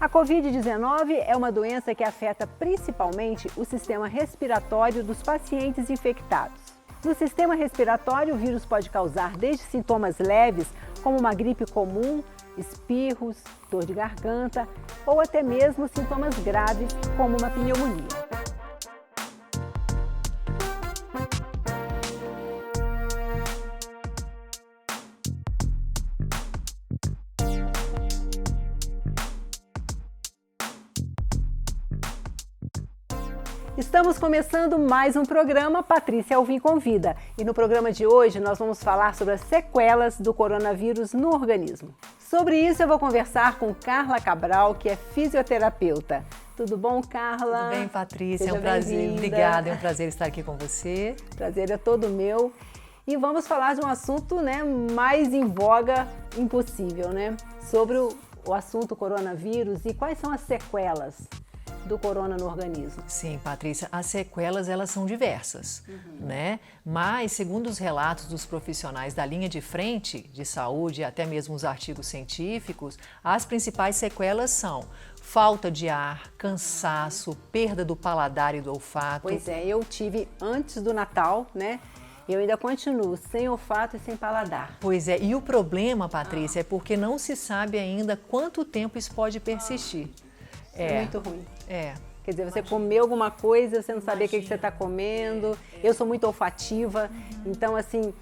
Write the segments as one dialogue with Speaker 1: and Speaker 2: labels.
Speaker 1: A Covid-19 é uma doença que afeta principalmente o sistema respiratório dos pacientes infectados. No sistema respiratório, o vírus pode causar desde sintomas leves, como uma gripe comum, espirros, dor de garganta, ou até mesmo sintomas graves, como uma pneumonia. Estamos começando mais um programa Patrícia Alvim Convida. E no programa de hoje nós vamos falar sobre as sequelas do coronavírus no organismo. Sobre isso eu vou conversar com Carla Cabral, que é fisioterapeuta. Tudo bom, Carla?
Speaker 2: Tudo bem, Patrícia?
Speaker 1: Seja
Speaker 2: é um prazer.
Speaker 1: bem-vinda.
Speaker 2: Obrigada, é um prazer estar aqui com você.
Speaker 1: Prazer é todo meu. E vamos falar de um assunto, mais em voga impossível, sobre o assunto coronavírus e quais são as sequelas do corona no organismo.
Speaker 2: Sim, Patrícia, as sequelas elas são diversas, Mas, segundo os relatos dos profissionais da linha de frente de saúde e até mesmo os artigos científicos, as principais sequelas são falta de ar, cansaço, perda do paladar e do olfato.
Speaker 1: Pois é, eu tive antes do Natal, Eu ainda continuo sem olfato e sem paladar.
Speaker 2: Pois é, e o problema, Patrícia, é porque não se sabe ainda quanto tempo isso pode persistir.
Speaker 1: É muito ruim.
Speaker 2: É.
Speaker 1: Quer dizer, você comeu alguma coisa, você não saber o que você está comendo. Eu sou muito olfativa, então assim,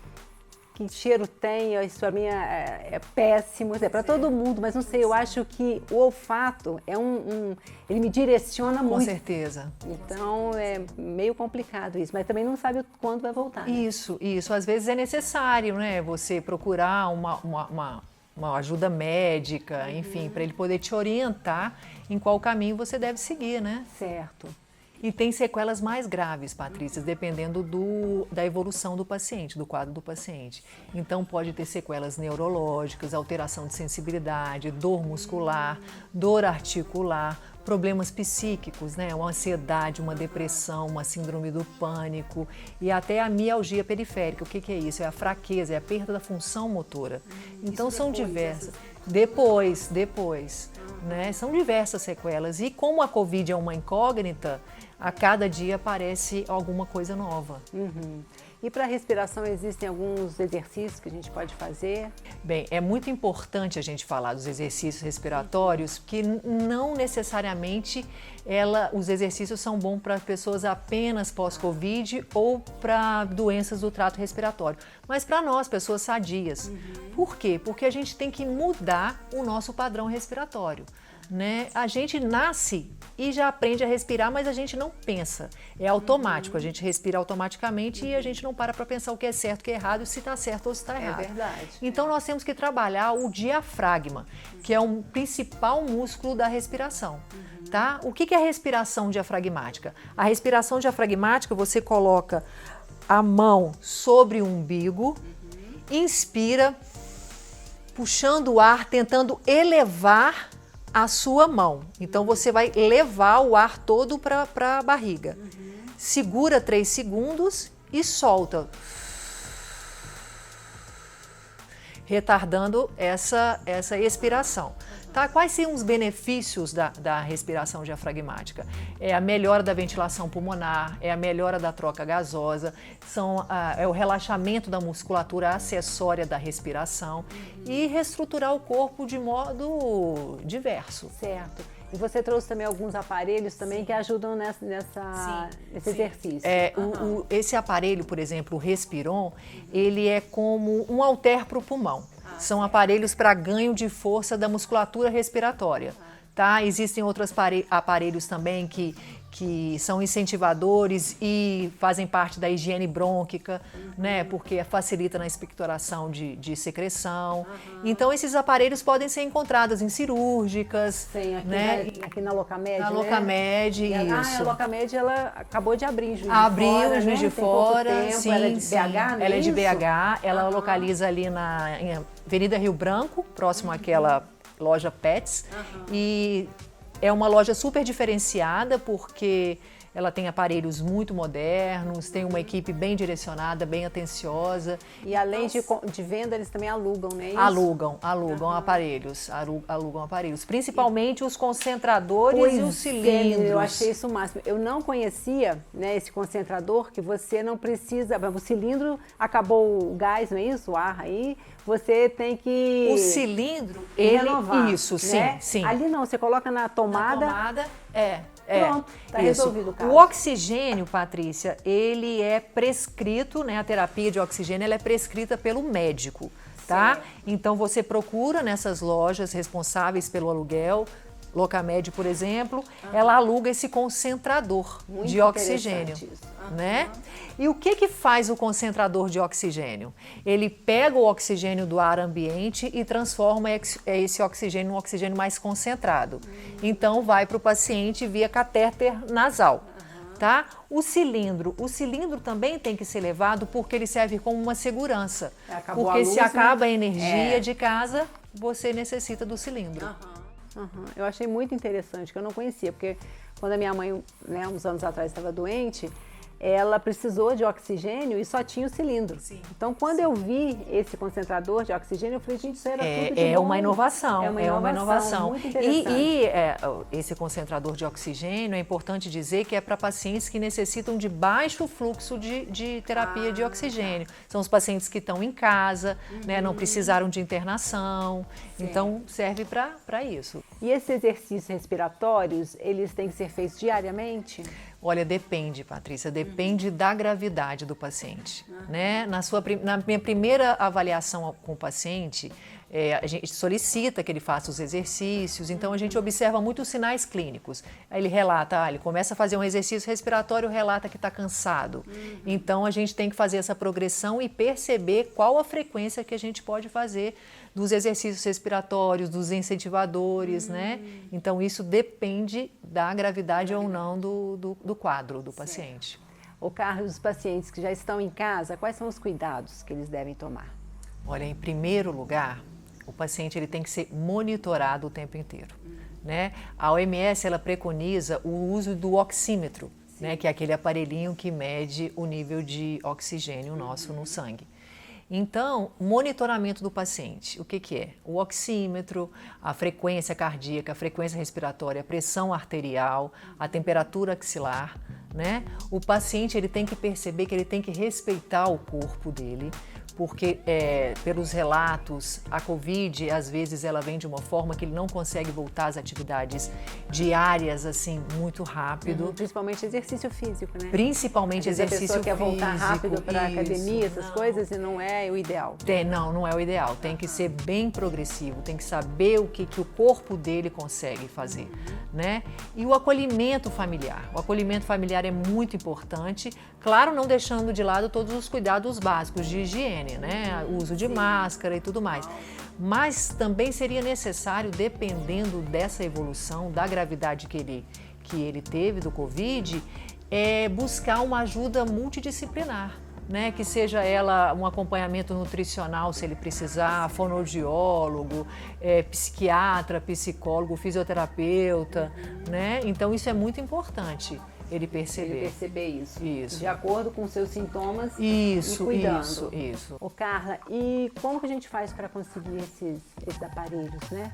Speaker 1: que cheiro tem, isso para mim é péssimo, é para todo mundo, mas não sei, eu acho que o olfato ele me direciona muito.
Speaker 2: Com certeza.
Speaker 1: Então é meio complicado isso, mas também não sabe quando vai voltar.
Speaker 2: Isso. Às vezes é necessário, você procurar uma ajuda médica, enfim, para ele poder te orientar em qual caminho você deve seguir,
Speaker 1: Certo.
Speaker 2: E tem sequelas mais graves, Patrícia, dependendo da evolução do paciente, do quadro do paciente. Então pode ter sequelas neurológicas, alteração de sensibilidade, dor muscular, dor articular, problemas psíquicos, uma ansiedade, uma depressão, uma síndrome do pânico e até a mialgia periférica. O que é isso? É a fraqueza, é a perda da função motora. Então são diversas. Depois. São diversas sequelas. E como a Covid é uma incógnita, a cada dia aparece alguma coisa nova.
Speaker 1: E para a respiração existem alguns exercícios que a gente pode fazer?
Speaker 2: Bem, é muito importante a gente falar dos exercícios respiratórios, que não necessariamente os exercícios são bons para pessoas apenas pós-Covid ou para doenças do trato respiratório, mas para nós, pessoas sadias. Por quê? Porque a gente tem que mudar o nosso padrão respiratório. A gente nasce e já aprende a respirar, mas a gente não pensa. É automático, a gente respira automaticamente e a gente não para pensar o que é certo, o que é errado, se está certo ou se está errado.
Speaker 1: É verdade.
Speaker 2: Então nós temos que trabalhar o diafragma, que é o principal músculo da respiração. Tá? O que é a respiração diafragmática? A respiração diafragmática, você coloca a mão sobre o umbigo, inspira, puxando o ar, tentando elevar a sua mão. Então você vai levar o ar todo para a barriga. Segura 3 segundos e solta. Retardando essa expiração. Tá? Quais são os benefícios da respiração diafragmática? É a melhora da ventilação pulmonar, é a melhora da troca gasosa, é o relaxamento da musculatura acessória da respiração e reestruturar o corpo de modo diverso.
Speaker 1: Certo. E você trouxe também alguns aparelhos também que ajudam nesse exercício.
Speaker 2: Esse aparelho, por exemplo, o Respiron, ele é como um halter para o pulmão. São aparelhos para ganho de força da musculatura respiratória. Tá? Existem outros aparelhos também que são incentivadores e fazem parte da higiene brônquica, porque facilita na expectoração de secreção. Então, esses aparelhos podem ser encontrados em cirúrgicas.
Speaker 1: Sim, aqui na Locamed,
Speaker 2: Na Locamed, isso.
Speaker 1: A Locamed, ela acabou de abrir em Juiz de
Speaker 2: Abriu
Speaker 1: Fora,
Speaker 2: em Juiz de
Speaker 1: Tem
Speaker 2: Fora,
Speaker 1: pouco tempo.
Speaker 2: sim.
Speaker 1: Ela é de
Speaker 2: sim.
Speaker 1: BH, não é
Speaker 2: Ela é de
Speaker 1: isso?
Speaker 2: BH, ela localiza ali em Avenida Rio Branco, próximo àquela loja Pets. E é uma loja super diferenciada porque ela tem aparelhos muito modernos, tem uma equipe bem direcionada, bem atenciosa.
Speaker 1: E além de venda, eles também alugam, né? Isso?
Speaker 2: Alugam aparelhos, alugam aparelhos, principalmente os concentradores e os cilindros.
Speaker 1: Eu achei isso o máximo. Eu não conhecia, né, esse concentrador que você não precisa, o cilindro acabou o gás, não é isso? O ar aí, você tem que
Speaker 2: o cilindro, ele
Speaker 1: renovar,
Speaker 2: isso,
Speaker 1: né?
Speaker 2: sim.
Speaker 1: Ali não, você coloca na tomada. Pronto, tá resolvido o caso.
Speaker 2: O oxigênio, Patrícia, ele é prescrito, né? A terapia de oxigênio, ela é prescrita pelo médico, tá?
Speaker 1: Certo.
Speaker 2: Então você procura nessas lojas responsáveis pelo aluguel, Locamed, por exemplo, ela aluga esse concentrador
Speaker 1: Muito
Speaker 2: de oxigênio,
Speaker 1: isso.
Speaker 2: né? E o que faz o concentrador de oxigênio? Ele pega o oxigênio do ar ambiente e transforma esse oxigênio em um oxigênio mais concentrado. Então vai para o paciente via catéter nasal. Tá? O cilindro também tem que ser levado porque ele serve como uma segurança.
Speaker 1: Acabou
Speaker 2: porque
Speaker 1: a luz,
Speaker 2: se acaba
Speaker 1: né?
Speaker 2: a energia de casa, você necessita do cilindro.
Speaker 1: Eu achei muito interessante, que eu não conhecia, porque quando a minha mãe, né, uns anos atrás, estava doente, ela precisou de oxigênio e só tinha o cilindro. Então, quando eu vi esse concentrador de oxigênio, eu falei, gente, isso era tudo de bom.
Speaker 2: É uma inovação.
Speaker 1: É uma inovação. Muito interessante.
Speaker 2: E esse concentrador de oxigênio, é importante dizer que é para pacientes que necessitam de baixo fluxo de terapia de oxigênio. São os pacientes que estão em casa, né, não precisaram de internação.
Speaker 1: Certo.
Speaker 2: Então, serve para isso.
Speaker 1: E esses exercícios respiratórios, eles têm que ser feitos diariamente?
Speaker 2: Olha, depende, Patrícia, depende da gravidade do paciente, né? Na minha primeira avaliação com o paciente, a gente solicita que ele faça os exercícios, então a gente observa muitos sinais clínicos. Aí ele relata, ele começa a fazer um exercício respiratório, relata que está cansado. Então a gente tem que fazer essa progressão e perceber qual a frequência que a gente pode fazer dos exercícios respiratórios, dos incentivadores, né? Então isso depende da gravidade ou não do quadro do paciente.
Speaker 1: Ô Carlos, os pacientes que já estão em casa, quais são os cuidados que eles devem tomar?
Speaker 2: Olha, em primeiro lugar, o paciente ele tem que ser monitorado o tempo inteiro, né? A OMS ela preconiza o uso do oxímetro, né? Que é aquele aparelhinho que mede o nível de oxigênio nosso no sangue. Então, monitoramento do paciente, o que é? O oxímetro, a frequência cardíaca, a frequência respiratória, a pressão arterial, a temperatura axilar, né? O paciente ele tem que perceber que ele tem que respeitar o corpo dele, porque pelos relatos, a Covid, às vezes ela vem de uma forma que ele não consegue voltar às atividades diárias, assim, muito rápido.
Speaker 1: Principalmente exercício físico, né?
Speaker 2: Principalmente exercício físico.
Speaker 1: A pessoa quer voltar rápido para a academia, essas coisas, e não é o ideal.
Speaker 2: Não é o ideal. Tem que ser bem progressivo, tem que saber o que o corpo dele consegue fazer, né? E o acolhimento familiar. O acolhimento familiar é muito importante, claro, não deixando de lado todos os cuidados básicos de higiene, né? O uso de máscara e tudo mais. Mas também seria necessário, dependendo dessa evolução, da gravidade que ele teve do Covid, buscar uma ajuda multidisciplinar, né? Que seja ela um acompanhamento nutricional, se ele precisar, fonoaudiólogo, psiquiatra, psicólogo, fisioterapeuta, né? Então isso é muito importante. Ele perceber isso.
Speaker 1: De acordo com os seus sintomas
Speaker 2: e
Speaker 1: cuidando.
Speaker 2: Isso.
Speaker 1: Ô Carla, e como que a gente faz para conseguir esses aparelhos, né?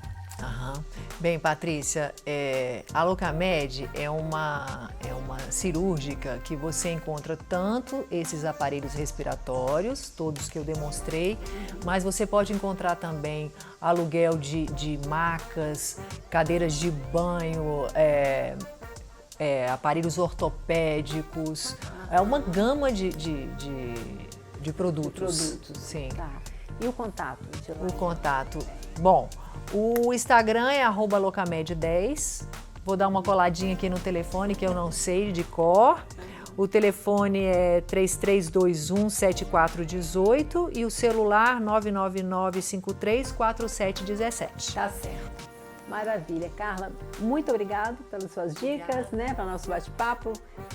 Speaker 2: Bem, Patrícia, a Locamed é uma cirúrgica que você encontra tanto esses aparelhos respiratórios, todos que eu demonstrei, mas você pode encontrar também aluguel de macas, cadeiras de banho, aparelhos ortopédicos, é uma gama de produtos. Sim.
Speaker 1: Tá. E o contato?
Speaker 2: O contato. Bom, o Instagram é @locamed10. Vou dar uma coladinha aqui no telefone que eu não sei de cor. O telefone é 3321-7418 e o celular 99953-4717.
Speaker 1: Tá certo. Maravilha. Carla, muito obrigada pelas suas dicas, para o nosso bate-papo.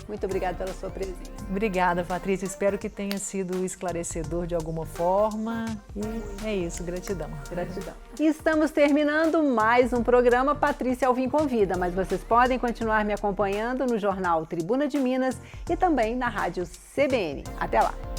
Speaker 1: Muito obrigada pela sua presença.
Speaker 2: Obrigada, Patrícia. Espero que tenha sido esclarecedor de alguma forma. E é isso, gratidão.
Speaker 1: Gratidão. E estamos terminando mais um programa Patrícia Alvim Convida, mas vocês podem continuar me acompanhando no jornal Tribuna de Minas e também na rádio CBN. Até lá!